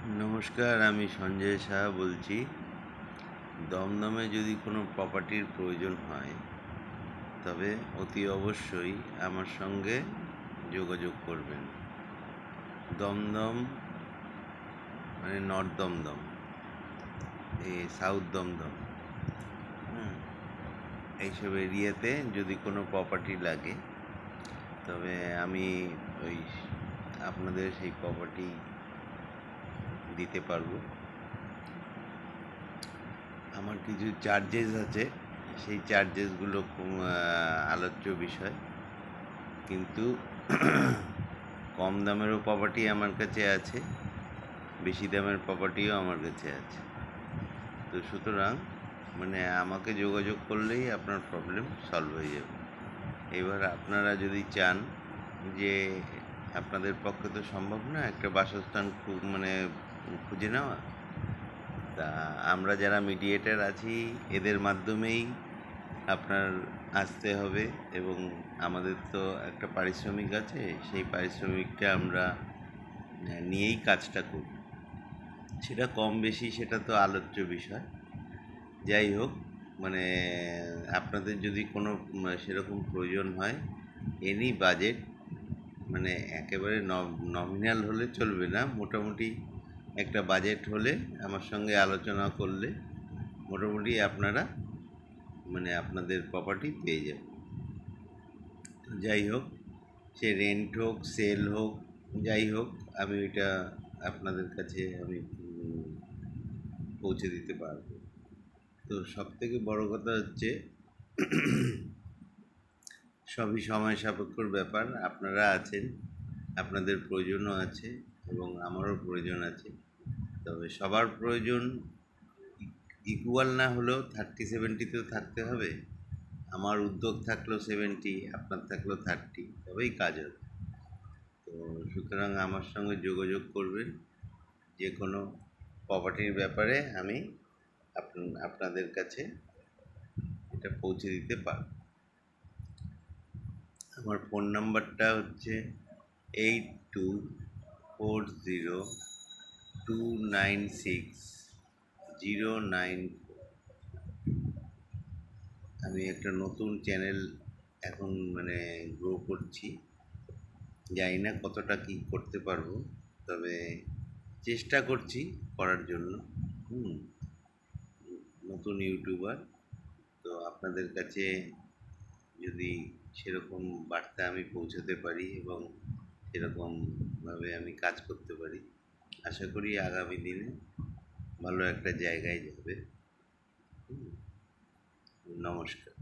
নমস্কার, আমি সঞ্জয় সাহা বলছি। দমদমে যদি কোনো প্রপার্টির প্রয়োজন হয় তবে অতি অবশ্যই আমার সঙ্গে যোগাযোগ করবেন। দমদম মানে নর্থ দমদম, সাউথ দমদম, হুম, এইসব এরিয়াতে যদি কোনো প্রপার্টি লাগে তবে আমি ওই আপনাদের সেই প্রপার্টি দিতে পারবো। আমার কিছু চার্জেস আছে, সেই চার্জেসগুলো আলোচ্য বিষয়, কিন্তু কম দামেরও প্রপার্টি আমার কাছে আছে, বেশি দামের প্রপার্টিও আমার কাছে আছে। তো সুতরাং আমাকে যোগাযোগ করলেই আপনার প্রবলেম সলভ হয়ে যাবে। এবার আপনারা যদি চান যে আপনাদের পক্ষে তো সম্ভব না একটা বাসস্থান খুঁজে নেওয়া, তা আমরা যারা মিডিয়েটার আছি এদের মাধ্যমেই আপনার আসতে হবে, এবং আমাদের তো একটা পারিশ্রমিক আছে, সেই পারিশ্রমিকটা আমরা নিয়েই কাজটা করি। সেটা কম বেশি সেটা তো আলোচ্য বিষয়। যাই হোক, মানে আপনাদের যদি কোনো সেরকম প্রয়োজন হয়, এনি বাজেট, একেবারে নমিনাল হলে চলবে না, মোটামুটি একটা বাজেট হলে আমার সঙ্গে আলোচনা করলে মোটামুটি আপনারা আপনাদের প্রপার্টি পেয়ে যাবেন। যাই হোক, সে রেন্ট হোক, সেল হোক, যাই হোক, আমি ওইটা আপনাদের কাছে আমি পৌঁছে দিতে পারবো। তো সবথেকে বড় কথা হচ্ছে সবই সময় সাপেক্ষর ব্যাপার। আপনারা আছেন, আপনাদের প্রয়োজনও আছে এবং আমারও প্রয়োজন আছে। তবে সবার প্রয়োজন ইকুয়াল না হলেও 30-70 তো থাকতে হবে। আমার উদ্যোগ থাকলো 70, আপনার থাকলো 30, তবেই কাজ হবে। তো সুতরাং আমার সঙ্গে যোগাযোগ করবেন যে কোনো প্রপার্টির ব্যাপারে, আমি আপনাদের কাছে এটা পৌঁছে দিতে পারব। আমার ফোন নাম্বারটা হচ্ছে 82409609। আমি একটা নতুন চ্যানেল এখন গ্রো করছি, জানি না কতটা কি করতে পারবো, তবে চেষ্টা করছি করার জন্য। নতুন ইউটিউবার, তো আপনাদের কাছে যদি সেরকম বার্তা আমি পৌঁছাতে পারি এবং সেরকমভাবে আমি কাজ করতে পারি, আশা করি আগামী দিনে ভালো একটা জায়গায় যাবে। নমস্কার।